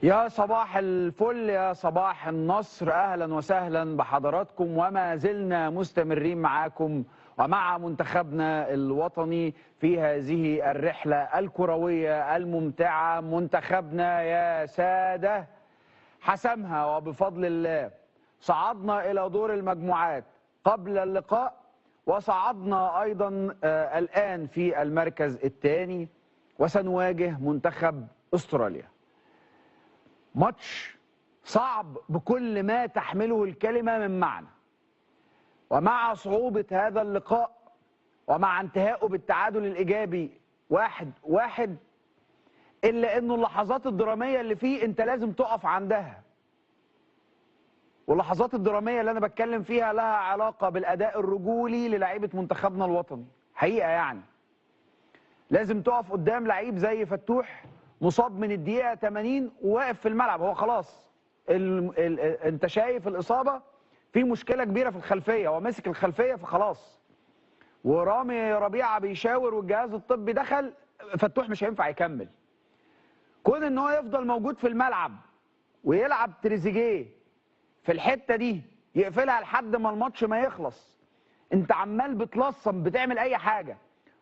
يا صباح الفل، يا صباح النصر، أهلا وسهلا بحضراتكم. وما زلنا مستمرين معاكم ومع منتخبنا الوطني في هذه الرحلة الكروية الممتعة. منتخبنا يا سادة حسمها وبفضل الله. صعدنا إلى دور المجموعات قبل اللقاء، وصعدنا أيضا الآن في المركز الثاني، وسنواجه منتخب أستراليا. ماتش صعب بكل ما تحمله الكلمة من معنى. ومع صعوبة هذا اللقاء ومع انتهائه بالتعادل الإيجابي 1-1، إلا أنه اللحظات الدرامية اللي فيه أنت لازم تقف عندها. واللحظات الدرامية اللي أنا بتكلم فيها لها علاقة بالأداء الرجولي للاعيبة منتخبنا الوطني. حقيقة يعني لازم تقف قدام لعيب زي فتوح مصاب من الدقيقة 80 وواقف في الملعب. هو خلاص انت شايف الإصابة، في مشكلة كبيرة في الخلفية، هو ماسك الخلفية فخلاص. ورامي ربيعة بيشاور والجهاز الطبي دخل، فتوح مش هينفع يكمل. كون ان هو يفضل موجود في الملعب ويلعب تريزيجيه في الحتة دي يقفلها لحد ما الماتش ما يخلص، انت عمال بتلصم بتعمل اي حاجة،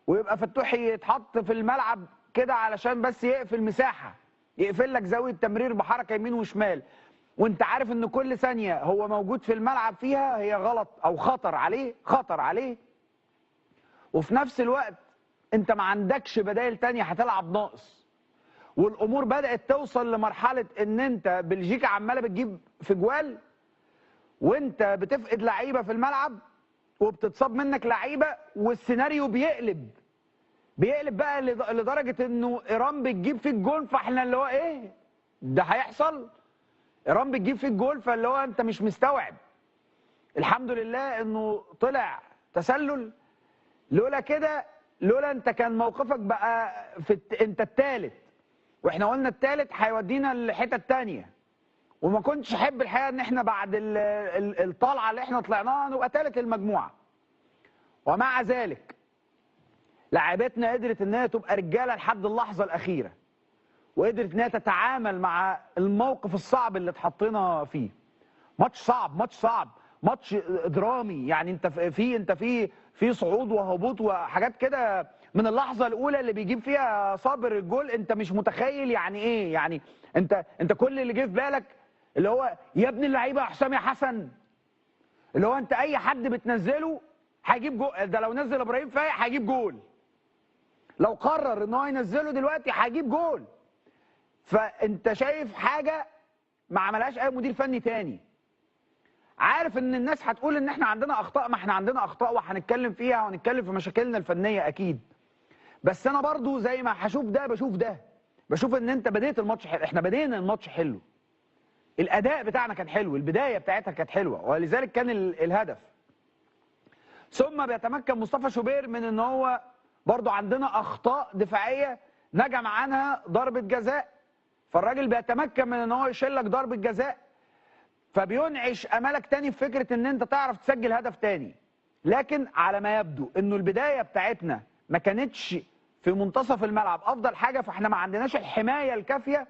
ويبقى فتوح يتحط في الملعب كده علشان بس يقفل مساحة، يقفل لك زاوية تمرير بحركة يمين وشمال، وانت عارف ان كل ثانية هو موجود في الملعب فيها هي غلط او خطر عليه. وفي نفس الوقت انت ما عندكش بدائل تانية، هتلعب ناقص. والامور بدأت توصل لمرحلة ان انت بلجيكا عمالة بتجيب في جوال، وانت بتفقد لعيبة في الملعب وبتتصاب منك لعيبة، والسيناريو بيقلب بقى لدرجه انه ايران بتجيب فيك جول، فاحنا اللي هو ايه ده هيحصل؟ ايران بتجيب فيك جول، فاللي هو انت مش مستوعب. الحمد لله انه طلع تسلل. لولا انت كان موقفك بقى انت الثالث، واحنا قلنا الثالث هيودينا للحته الثانيه. وما كنتش احب الحقيقه ان احنا بعد الطلعه اللي احنا طلعناها نبقى ثالث المجموعه. ومع ذلك لاعبتنا قدرت ان هي تبقى رجاله لحد اللحظه الاخيره، وقدرت ان هي تتعامل مع الموقف الصعب اللي اتحطينا فيه. ماتش صعب، ماتش درامي. يعني انت في صعود وهبوط وحاجات كده من اللحظه الاولى اللي بيجيب فيها صابر الجول. انت مش متخيل يعني ايه. يعني انت كل اللي جه في بالك اللي هو يا ابن اللعيبه يا حسام يا حسن، اللي هو انت اي حد بتنزله هيجيب جول. ده لو نزل ابراهيم فايق هيجيب جول، لو قرر ان هو ينزله دلوقتي هيجيب جول. فانت شايف حاجه ما عملهاش اي مدير فني تاني. عارف ان الناس هتقول ان احنا عندنا اخطاء، ما احنا عندنا اخطاء وهنتكلم فيها وهنتكلم في مشاكلنا الفنيه اكيد. بس انا برضو زي ما هشوف ده بشوف ان انت بديت الماتش حلو. احنا بدينا الماتش حلو، الاداء بتاعنا كان حلو، البدايه بتاعتها كانت حلوه، ولذلك كان الهدف. ثم بيتمكن مصطفى شوبير من ان هو برضو عندنا اخطاء دفاعيه نجم عنها ضربه جزاء، فالراجل بيتمكن من ان هو يشيلك ضربه جزاء، فبينعش املك تاني في فكره ان انت تعرف تسجل هدف تاني. لكن على ما يبدو انه البدايه بتاعتنا ما كانتش في منتصف الملعب افضل حاجه، فاحنا ما عندناش الحمايه الكافيه،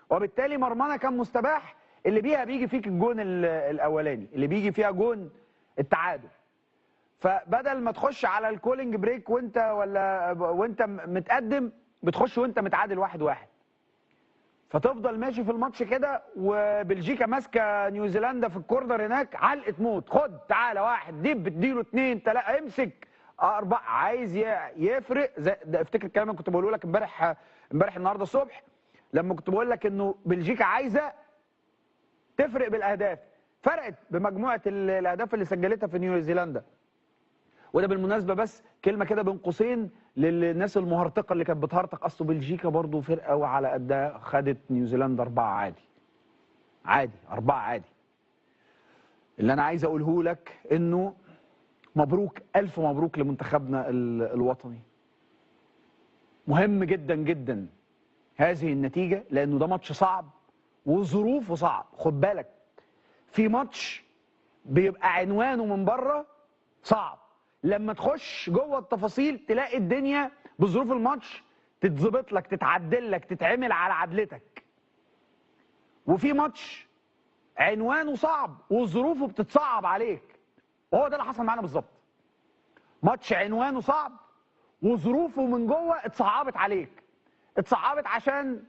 وبالتالي مرمانا كان مستباح اللي بيها بيجي فيك الجون الاولاني، اللي بيجي فيها جون التعادل. فبدل ما تخش على الكولينج بريك وانت متقدم، بتخش وانت متعادل 1-1، فتفضل ماشي في الماتش كده. وبلجيكا ماسكه نيوزيلندا في الكورنر هناك، علقه موت، خد تعالى واحد دب اديله 2 3 امسك 4، عايز يفرق. ده افتكر الكلام اللي كنت بقوله لك امبارح النهارده الصبح، لما كنت بقول لك انه بلجيكا عايزه تفرق بالاهداف، فرقت بمجموعه الاهداف اللي سجلتها في نيوزيلندا. وده بالمناسبه بس كلمه كده بين قوسين للناس المهرطقه اللي كانت بتهرطق، اصل بلجيكا برضه فرقه وعلى قدها، خدت نيوزيلندا 4 عادي 4 عادي. اللي انا عايز اقوله لك انه مبروك، الف مبروك لمنتخبنا الوطني. مهم جدا جدا هذه النتيجه، لانه ده ماتش صعب وظروفه صعب. خد بالك في ماتش بيبقى عنوانه من بره صعب، لما تخش جوه التفاصيل تلاقي الدنيا بظروف الماتش تتظبط لك، تتعدل لك، تتعمل على عدلتك. وفي ماتش عنوانه صعب وظروفه بتتصعب عليك، وهو ده اللي حصل معانا بالظبط. ماتش عنوانه صعب وظروفه من جوه اتصعبت عليك. اتصعبت عشان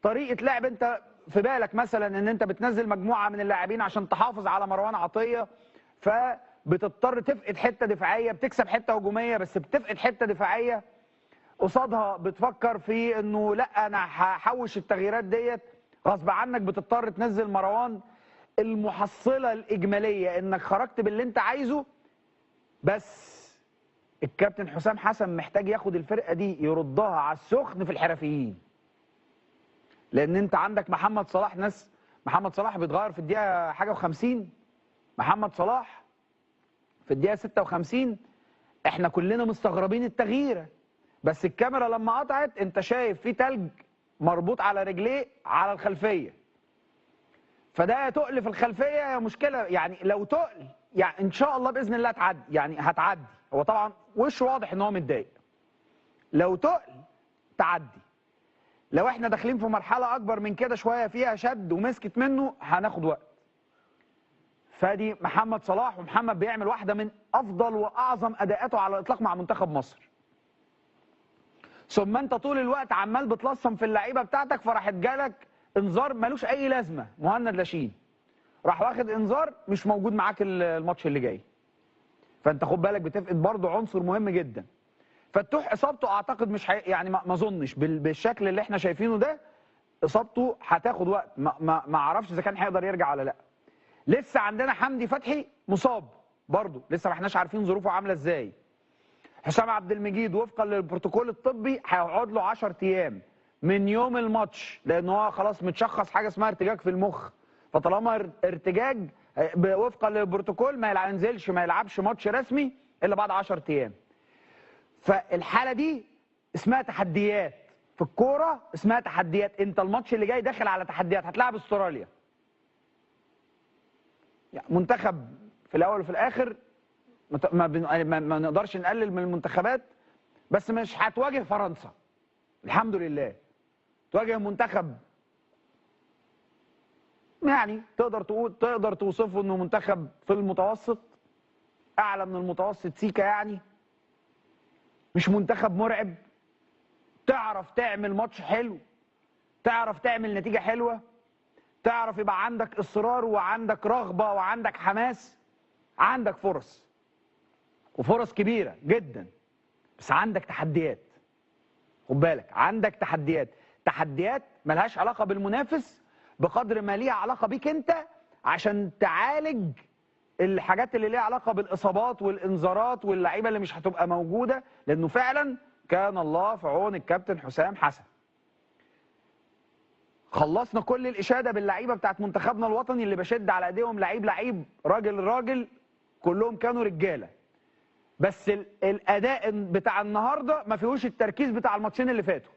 طريقه لعب، انت في بالك مثلا ان انت بتنزل مجموعه من اللاعبين عشان تحافظ على مروان عطيه، فبتضطر تفقد حته دفاعيه، بتكسب حته هجوميه بس بتفقد حته دفاعيه. قصادها بتفكر في انه لا انا هحوش التغييرات ديت، غصب عنك بتضطر تنزل مروان. المحصله الاجماليه انك خرجت باللي انت عايزه، بس الكابتن حسام حسن محتاج ياخد الفرقه دي يردها على السخن في الحرفيين. لان انت عندك محمد صلاح، محمد صلاح بيتغير في الدقيقه حاجه و50. محمد صلاح في الدقيقه 56 احنا كلنا مستغربين التغييره، بس الكاميرا لما قطعت انت شايف في تلج مربوط على رجليه على الخلفيه، فده تقل في الخلفيه مشكله. يعني لو تقل يعني ان شاء الله باذن الله تعدي، يعني هتعدي. هو طبعا وشه واضح ان هو متضايق. لو تقل تعدي. لو احنا داخلين في مرحله اكبر من كده شويه فيها شد ومسكت منه هناخد وقت. فادي محمد صلاح، ومحمد بيعمل واحده من افضل واعظم اداءاته على الاطلاق مع منتخب مصر. ثم انت طول الوقت عمال بتلصم في اللعيبه بتاعتك، فراحت جالك انذار ملوش اي لازمه. مهند لاشين راح واخد انذار مش موجود معاك الماتش اللي جاي. فانت خد بالك بتفقد برضه عنصر مهم جدا. فتوح اصابته اعتقد مش يعني ما اظنش بالشكل اللي احنا شايفينه ده، اصابته هتاخد وقت. ما اعرفش اذا كان هيقدر يرجع ولا لا. لسه عندنا حمدي فتحي مصاب برضه، لسه ما احناش عارفين ظروفه عامله ازاي. حسام عبد المجيد وفقا للبروتوكول الطبي هيقعد له 10 ايام من يوم الماتش، لان هو خلاص متشخص حاجه اسمها ارتجاج في المخ. فطالما ارتجاج وفقا للبروتوكول ما ينزلش، ما يلعبش ماتش رسمي الا بعد 10 ايام. فالحاله دي اسمها تحديات في الكوره، اسمها تحديات. انت الماتش اللي جاي داخل على تحديات، هتلاعب استراليا. يعني منتخب في الاول وفي الاخر ما نقدرش نقلل من المنتخبات، بس مش هتواجه فرنسا الحمد لله. تواجه منتخب يعني تقدر توصفه انه منتخب في المتوسط، اعلى من المتوسط سيكا يعني. مش منتخب مرعب. تعرف تعمل ماتش حلو، تعرف تعمل نتيجه حلوه، تعرف يبقى عندك اصرار وعندك رغبه وعندك حماس. عندك فرص وفرص كبيره جدا، بس عندك تحديات. خد بالك عندك تحديات ملهاش علاقه بالمنافس بقدر ما ليها علاقه بيك انت، عشان تعالج الحاجات اللي ليها علاقه بالاصابات والانذارات واللعيبه اللي مش هتبقى موجوده. لانه فعلا كان الله في عون الكابتن حسام حسن. خلصنا كل الاشاده باللعيبه بتاعت منتخبنا الوطني اللي بشد على ايديهم لعيب راجل، كلهم كانوا رجاله. بس الاداء بتاع النهارده ما فيهوش التركيز بتاع الماتشين اللي فاتوا.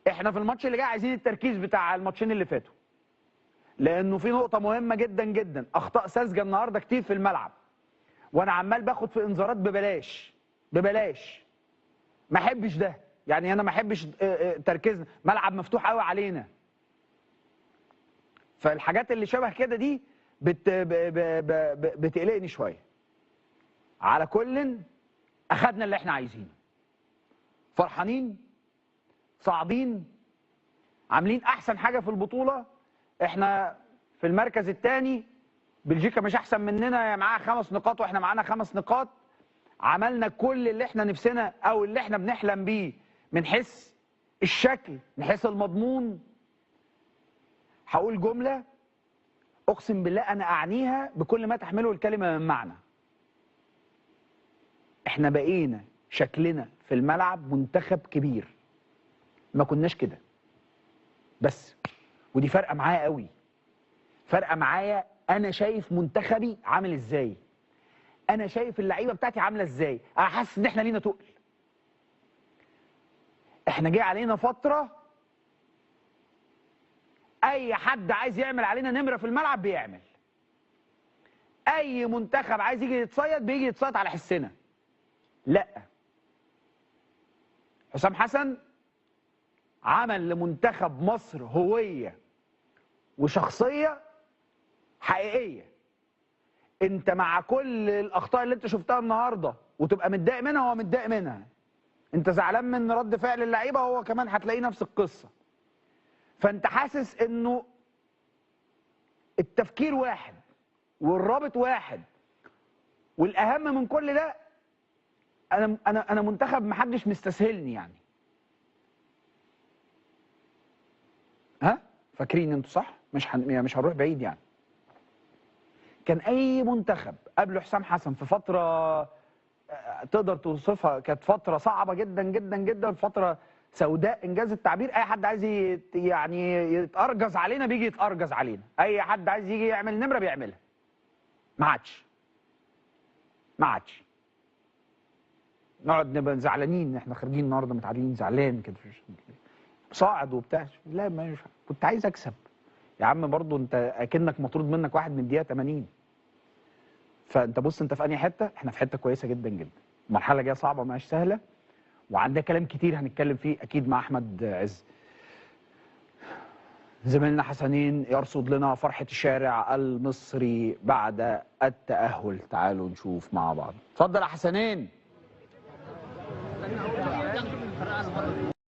احنا في الماتش اللي جاي عايزين التركيز بتاع الماتشين اللي فاتوا، لانه في نقطه مهمه جدا جدا. اخطاء ساذجه النهارده كتير في الملعب، وانا عمال باخد في انذارات ببلاش. ما احبش ده، يعني انا ما احبش تركيزنا. ملعب مفتوح قوي علينا، فالحاجات اللي شبه كده دي بتقلقني شويه. على كل اخدنا اللي احنا عايزينه، فرحانين صاعدين، عاملين احسن حاجه في البطوله. احنا في المركز الثاني، بلجيكا مش احسن مننا، معاها 5 نقاط واحنا معانا 5 نقاط. عملنا كل اللي احنا نفسنا او اللي احنا بنحلم بيه من حيث الشكل، من حيث المضمون. هقول جمله اقسم بالله انا اعنيها بكل ما تحمله الكلمه من معنى. احنا بقينا شكلنا في الملعب منتخب كبير، ما كناش كده. بس ودي فارقه معايا قوي، فارقه معايا. انا شايف منتخبي عامل ازاي، انا شايف اللعيبه بتاعتي عامله ازاي. انا حاسس ان احنا لينا تقل. احنا جاي علينا فتره اي حد عايز يعمل علينا نمره في الملعب بيعمل. اي منتخب عايز يجي يتصيد بيجي يتصيد على حسنا. لا، حسام حسن عمل لمنتخب مصر هويه وشخصيه حقيقيه. انت مع كل الاخطاء اللي انت شفتها النهارده وتبقى متضايق منها، هو متضايق منها. انت زعلان من رد فعل اللعيبه، هو كمان هتلاقيه نفس القصه. فانت حاسس انه التفكير واحد والرابط واحد، والاهم من كل ده انا منتخب محدش مستسهلني يعني. ها فاكرين انتوا صح؟ مش هنروح بعيد يعني. كان اي منتخب قبل حسام حسن في فتره تقدر توصفها كانت فتره صعبه جدا جدا جدا، فتره سوداء انجاز التعبير. اي حد عايز يعني يتارجز علينا بيجي يتارجز علينا، اي حد عايز يجي يعمل نمره بيعملها. ما عادش نقعد نبقى زعلانين، احنا خارجين النهارده متعادلين، زعلان كده صاعد وبتاع. لا ما كنت عايز اكسب يا عم، برضو انت اكنك مطرود منك واحد من الدقيقه 80. فانت بص انت في انهي حته، احنا في حته كويسه جدا جدا. المرحله جايه صعبه مش سهله، وعندنا كلام كتير هنتكلم فيه اكيد مع احمد عز. زميلنا حسنين يرصد لنا فرحه الشارع المصري بعد التاهل. تعالوا نشوف مع بعض. اتفضل يا حسنين.